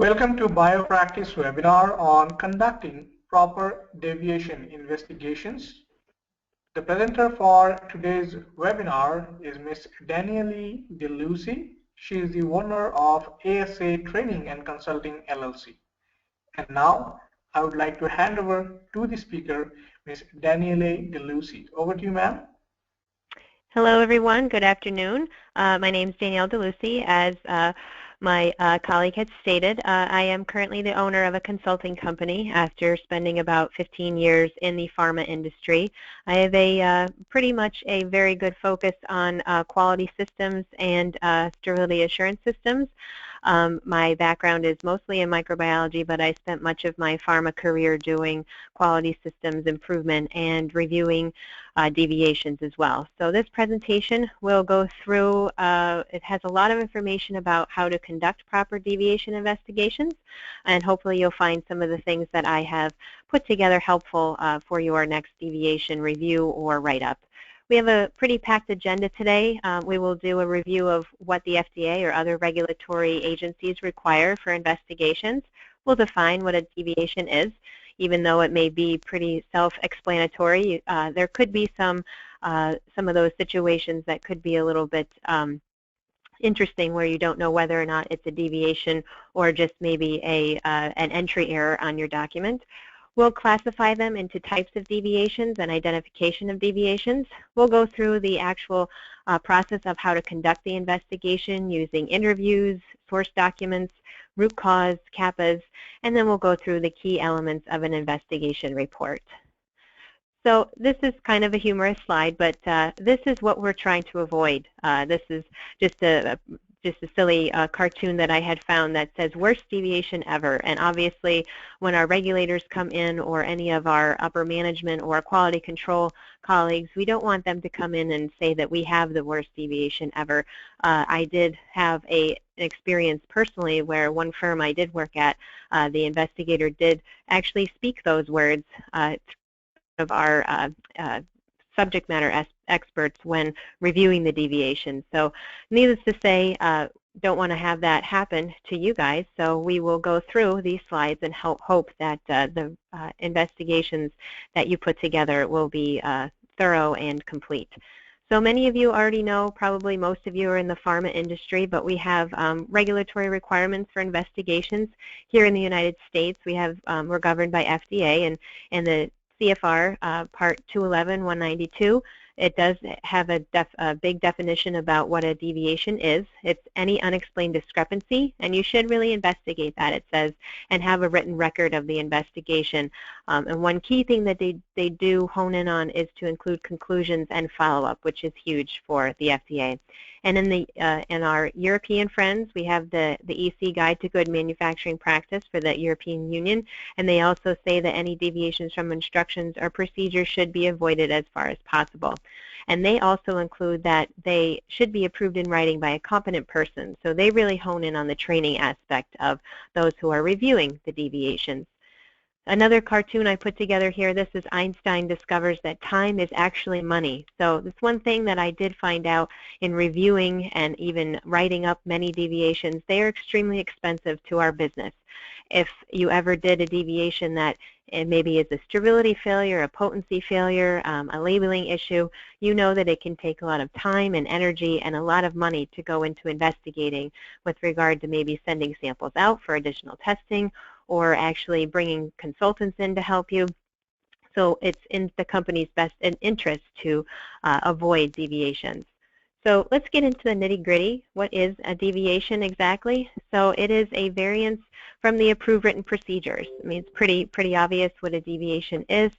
Welcome to Biopractice webinar on conducting proper deviation investigations. The presenter for today's webinar is Ms. Daniele DeLucy. She is the owner of ASA Training and Consulting LLC. And now I would like to hand over to the speaker, Ms. Daniele DeLucy. Over to you, ma'am. Hello, everyone. Good afternoon. My name is Danielle DeLucy. As my colleague had stated, I am currently the owner of a consulting company after spending about 15 years in the pharma industry. I have a pretty much a very good focus on quality systems and sterility assurance systems. My background is mostly in microbiology, but I spent much of my pharma career doing quality systems improvement and reviewing deviations as well. So this presentation will go through, it has a lot of information about how to conduct proper deviation investigations, and hopefully you'll find some of the things that I have put together helpful for your next deviation review or write-up. We have a pretty packed agenda today. We will do a review of what the FDA or other regulatory agencies require for investigations. We'll define what a deviation is. Even though it may be pretty self-explanatory, there could be some of those situations that could be a little bit interesting where you don't know whether or not it's a deviation or just maybe an entry error on your document. We'll classify them into types of deviations and identification of deviations. We'll go through the actual process of how to conduct the investigation using interviews, source documents, root cause, CAPAs, and then we'll go through the key elements of an investigation report. So this is kind of a humorous slide, but this is what we're trying to avoid. This is just a silly cartoon that I had found that says worst deviation ever. And obviously when our regulators come in or any of our upper management or quality control colleagues, we don't want them to come in and say that we have the worst deviation ever. I did have an experience personally where one firm I did work at, the investigator did actually speak those words of our subject matter experts when reviewing the deviation. So needless to say, don't want to have that happen to you guys, so we will go through these slides and hope that the investigations that you put together will be thorough and complete. So many of you already know, probably most of you are in the pharma industry, but we have regulatory requirements for investigations. Here in the United States, we're governed by FDA and the CFR Part 211-192. It does have a big definition about what a deviation is. It's any unexplained discrepancy, and you should really investigate that, it says, and have a written record of the investigation. And one key thing that they do hone in on is to include conclusions and follow-up, which is huge for the FDA. And in our European friends, we have the EC Guide to Good Manufacturing Practice for the European Union, and they also say that any deviations from instructions or procedures should be avoided as far as possible. And they also include that they should be approved in writing by a competent person, so they really hone in on the training aspect of those who are reviewing the deviations. Another cartoon I put together here, this is Einstein discovers that time is actually money. So this one thing that I did find out in reviewing and even writing up many deviations, they are extremely expensive to our business. If you ever did a deviation that maybe is a sterility failure, a potency failure, a labeling issue, you know that it can take a lot of time and energy and a lot of money to go into investigating with regard to maybe sending samples out for additional testing or actually bringing consultants in to help you. So it's in the company's best interest to avoid deviations. So let's get into the nitty-gritty. What is a deviation exactly? So it is a variance from the approved written procedures. I mean, it's pretty obvious what a deviation is.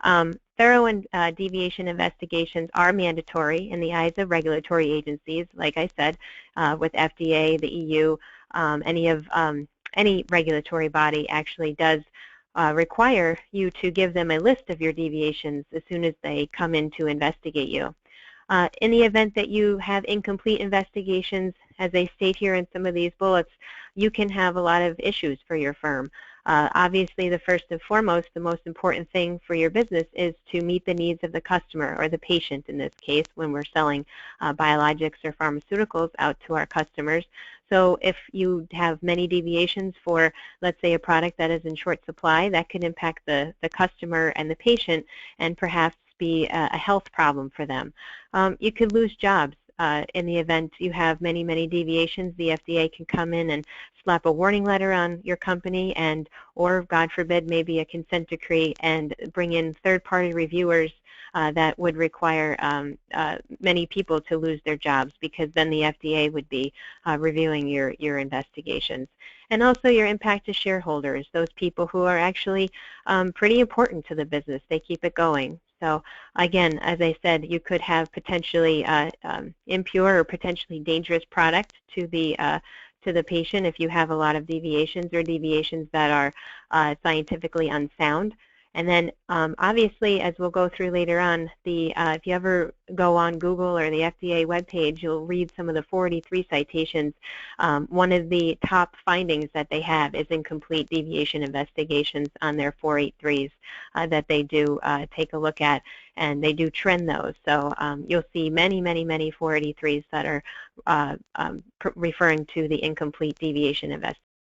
Thorough deviation investigations are mandatory in the eyes of regulatory agencies, like I said, with FDA, the EU, any regulatory body actually does require you to give them a list of your deviations as soon as they come in to investigate you. In the event that you have incomplete investigations, as they state here in some of these bullets, you can have a lot of issues for your firm. Obviously, the first and foremost, the most important thing for your business is to meet the needs of the customer, or the patient in this case, when we're selling biologics or pharmaceuticals out to our customers. So if you have many deviations for, let's say, a product that is in short supply, that could impact the customer and the patient and perhaps be a health problem for them. You could lose jobs. In the event you have many, many deviations, the FDA can come in and slap a warning letter on your company, and or, God forbid, maybe a consent decree, and bring in third-party reviewers that would require many people to lose their jobs, because then the FDA would be reviewing your investigations. And also your impact to shareholders, those people who are actually pretty important to the business. They keep it going. So again, as I said, you could have potentially impure or potentially dangerous product to the patient if you have a lot of deviations, or deviations that are scientifically unsound. And then obviously, as we'll go through later on, if you ever go on Google or the FDA webpage, you'll read some of the 483 citations. One of the top findings that they have is incomplete deviation investigations on their 483s that they do take a look at, and they do trend those. So you'll see many, many, many 483s that are referring to the incomplete deviation investigation.